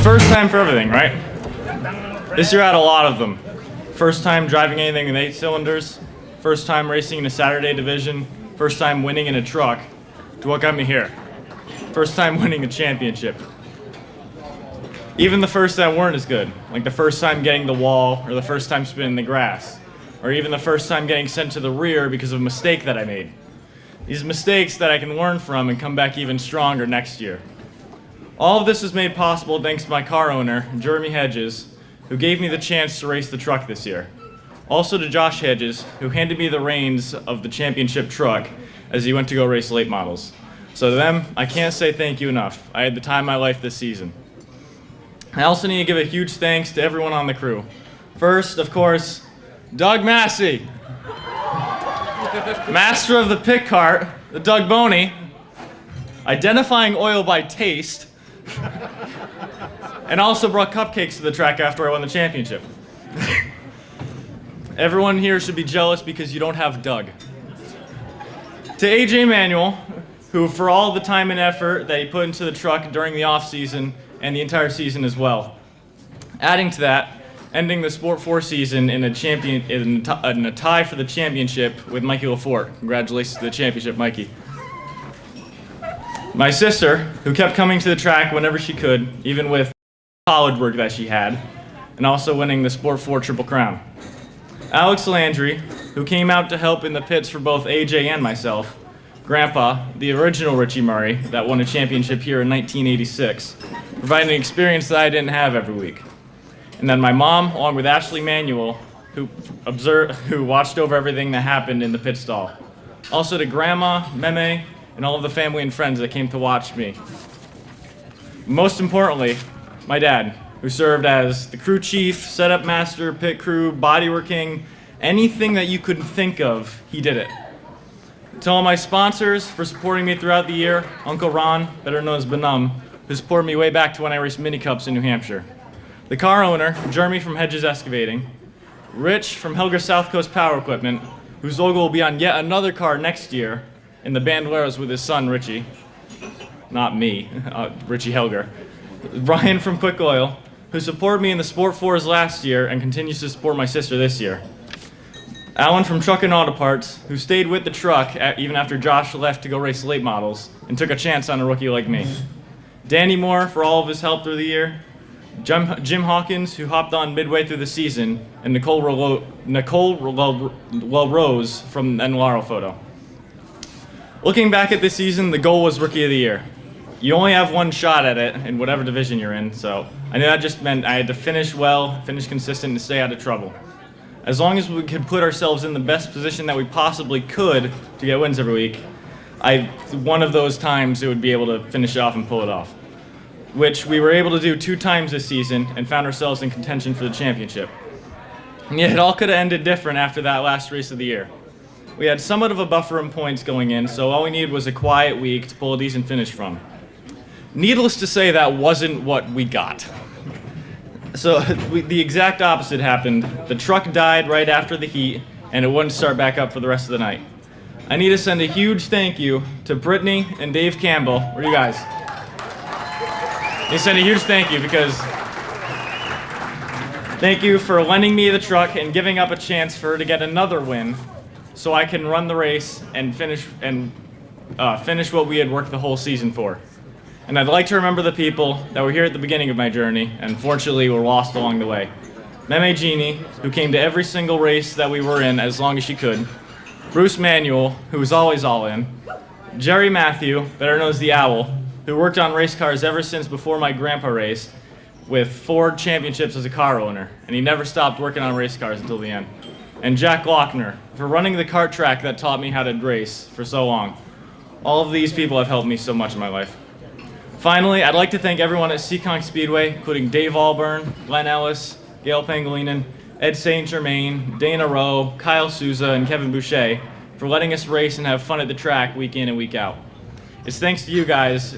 First time for everything, right? This year I had a lot of them. First time driving anything with 8 cylinders, first time racing in a Saturday division, first time winning in a truck. To what got me here? First time winning a championship. Even the first that weren't as good, like the first time getting the wall, or the first time spinning the grass, or even the first time getting sent to the rear because of a mistake that I made. These mistakes that I can learn from and come back even stronger next year. All of this is made possible thanks to my car owner, Jeremy Hedges, who gave me the chance to race the truck this year. Also to Josh Hedges, who handed me the reins of the championship truck as he went to go race late models. So to them, I can't say thank you enough. I had the time of my life this season. I also need to give a huge thanks to everyone on the crew. First, of course, Doug Massey, master of the pit cart, the Doug Boney, identifying oil by taste, and also brought cupcakes to the track after I won the championship. Everyone here should be jealous because you don't have Doug. To AJ Manuel, who for all the time and effort that he put into the truck during the off season and the entire season as well. Adding to that, ending the Sport 4 season in a tie for the championship with Mikey LaForte. Congratulations to the championship, Mikey. My sister, who kept coming to the track whenever she could, even with college work that she had, and also winning the Sport 4 Triple Crown. Alex Landry, who came out to help in the pits for both AJ and myself. Grandpa, the original Richie Murray, that won a championship here in 1986, providing an experience that I didn't have every week. And then my mom, along with Ashley Manuel, who watched over everything that happened in the pit stall. Also to Grandma, Meme, and all of the family and friends that came to watch me. Most importantly, my dad, who served as the crew chief, setup master, pit crew, bodyworking, anything that you could think of, he did it. To all my sponsors for supporting me throughout the year, Uncle Ron, better known as Benum, who supported me way back to when I raced mini cups in New Hampshire. The car owner, Jeremy from Hedges Excavating, Rich from Helger South Coast Power Equipment, whose logo will be on yet another car next year in the Bandoleros with his son, Richie. Not me, Richie Helger. Brian from Quick Oil, who supported me in the Sport 4s last year and continues to support my sister this year. Alan from Truck and Auto Parts, who stayed with the truck even after Josh left to go race late models and took a chance on a rookie like me. Danny Moore for all of his help through the year. Jim Hawkins, who hopped on midway through the season, and Nicole Rose from Enlaro Photo. Looking back at this season, the goal was Rookie of the Year. You only have one shot at it in whatever division you're in, so I knew that just meant I had to finish well, finish consistent, and stay out of trouble. As long as we could put ourselves in the best position that we possibly could to get wins every week, one of those times it would be able to finish it off and pull it off, which we were able to do 2 times this season and found ourselves in contention for the championship. And yet it all could have ended different after that last race of the year. We had somewhat of a buffer in points going in, so all we needed was a quiet week to pull a decent finish from. Needless to say, that wasn't what we got. So the exact opposite happened. The truck died right after the heat, and it wouldn't start back up for the rest of the night. I need to send a huge thank you to Brittany and Dave Campbell. Where are you guys? I need to send a huge thank you because thank you for lending me the truck and giving up a chance for her to get another win so I can run the race and finish what we had worked the whole season for. And I'd like to remember the people that were here at the beginning of my journey and unfortunately were lost along the way. Meme Jeannie, who came to every single race that we were in as long as she could. Bruce Manuel, who was always all in. Jerry Matthew, better known as the Owl, who worked on race cars ever since before my grandpa raced, with 4 championships as a car owner, and he never stopped working on race cars until the end. And Jack Lochner, for running the kart track that taught me how to race for so long. All of these people have helped me so much in my life. Finally, I'd like to thank everyone at Seekonk Speedway, including Dave Allburn, Glenn Ellis, Gail Pangolinin, Ed St. Germain, Dana Rowe, Kyle Souza, and Kevin Boucher for letting us race and have fun at the track week in and week out. It's thanks to you guys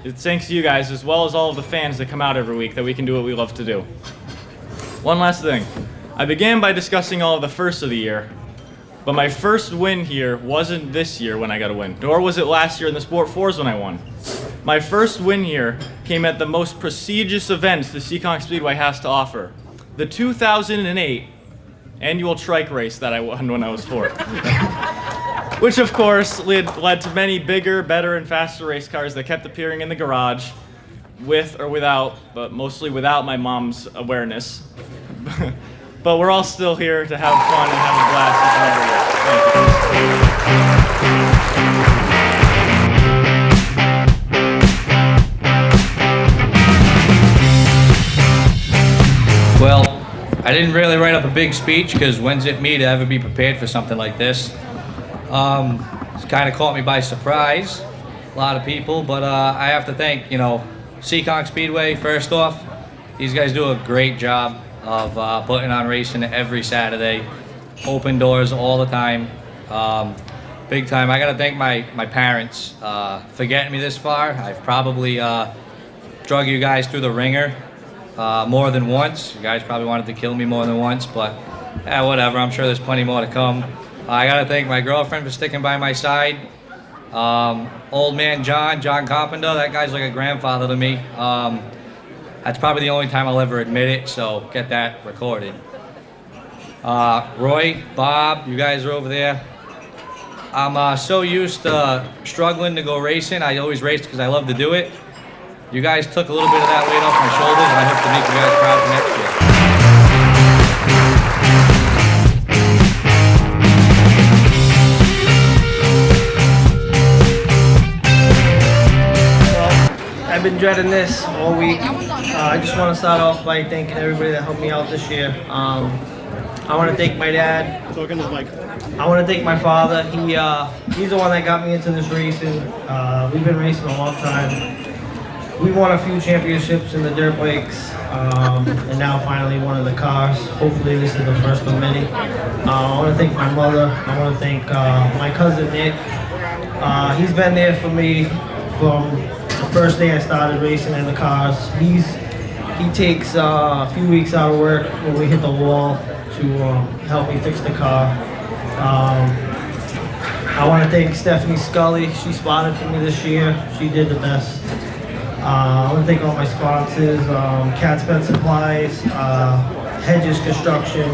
as well as all of the fans that come out every week that we can do what we love to do. One last thing. I began by discussing all of the firsts of the year, but my first win here wasn't this year when I got a win, nor was it last year in the Sport 4s when I won. My first win here came at the most prestigious events the Seekonk Speedway has to offer, the 2008 annual trike race that I won when I was 4. Which of course led to many bigger, better, and faster race cars that kept appearing in the garage, with or without, but mostly without my mom's awareness. But we're all still here to have fun and have a blast each and every year. Thank you. Well, I didn't really write up a big speech because when's it me to ever be prepared for something like this? It's kind of caught me by surprise, a lot of people, but I have to thank, Seekonk Speedway first off. These guys do a great job of putting on racing every Saturday, open doors all the time, big time. I gotta thank my parents for getting me this far. I've probably drug you guys through the ringer more than once. You guys probably wanted to kill me more than once, but whatever. I'm sure there's plenty more to come. I gotta thank my girlfriend for sticking by my side. Old man John Carpenter, that guy's like a grandfather to me. That's probably the only time I'll ever admit it, so get that recorded. Roy, Bob, you guys are over there. I'm so used to struggling to go racing. I always raced because I love to do it. You guys took a little bit of that weight off my shoulders, and I hope to make you guys proud for next year. Well, I've been dreading this all week. I just want to start off by thanking everybody that helped me out this year. I want to thank my dad. I want to thank my father. He's the one that got me into this racing. We've been racing a long time. We won a few championships in the dirt bikes, and now finally one in the cars. Hopefully this is the first of many. I want to thank my mother. I want to thank my cousin Nick. He's been there for me from the first day I started racing in the cars. He takes a few weeks out of work when we hit the wall to help me fix the car. I want to thank Stephanie Scully. She spotted for me this year. She did the best. I want to thank all my sponsors, Cat's Pet Supplies, Hedges Construction,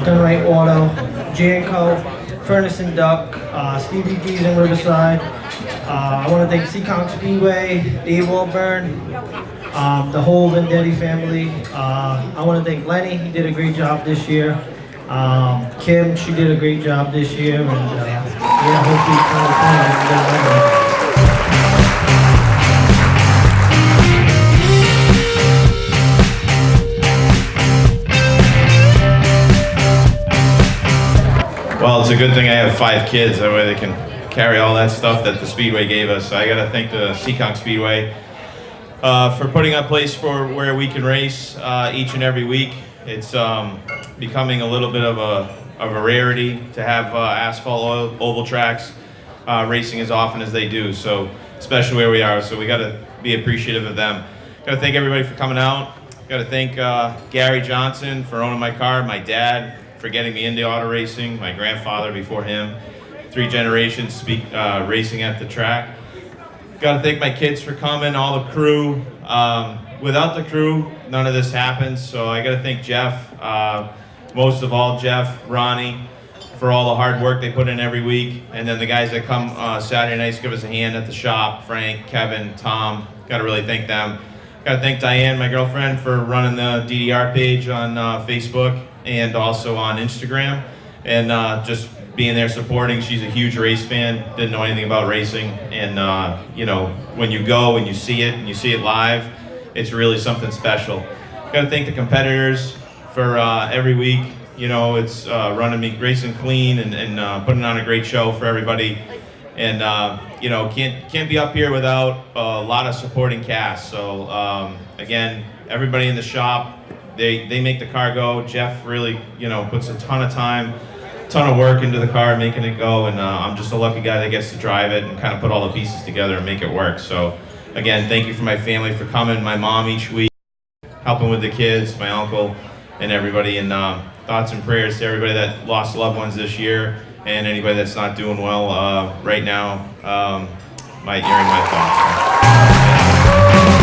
Dunright Auto, Janko, Furnace and Duck, Stevie D's in Riverside. I want to thank Seekonk Speedway, Dave Walburn, the whole Vendetti family. I want to thank Lenny, he did a great job this year. Kim, she did a great job this year, and yeah, hopefully 2020 Well, it's a good thing I have 5 kids, that way they can carry all that stuff that the Speedway gave us. So I gotta thank the Seekonk Speedway for putting a place for where we can race each and every week. It's becoming a little bit of a rarity to have asphalt oval tracks racing as often as they do, so especially where we are, so we gotta be appreciative of them. Gotta thank everybody for coming out. Gotta thank Gary Johnson for owning my car, my dad for getting me into auto racing, my grandfather before him, 3 generations racing at the track. Gotta thank my kids for coming, all the crew. Without the crew, none of this happens, so I gotta thank Jeff, most of all Jeff, Ronnie, for all the hard work they put in every week, and then the guys that come Saturday nights give us a hand at the shop, Frank, Kevin, Tom, gotta really thank them. Gotta thank Diane, my girlfriend, for running the DDR page on Facebook and also on Instagram, and just being there supporting. She's a huge race fan, didn't know anything about racing, and when you go and you see it live, it's really something special. Gotta thank the competitors for every week, it's running me racing clean and putting on a great show for everybody, and can't be up here without a lot of supporting cast. So again, everybody in the shop, they make the car go. Jeff really puts a ton of time, ton of work into the car, making it go, and I'm just a lucky guy that gets to drive it and kind of put all the pieces together and make it work. So again, thank you for my family for coming, my mom each week, helping with the kids, my uncle, and everybody, and thoughts and prayers to everybody that lost loved ones this year, and anybody that's not doing well right now. hearing my thoughts.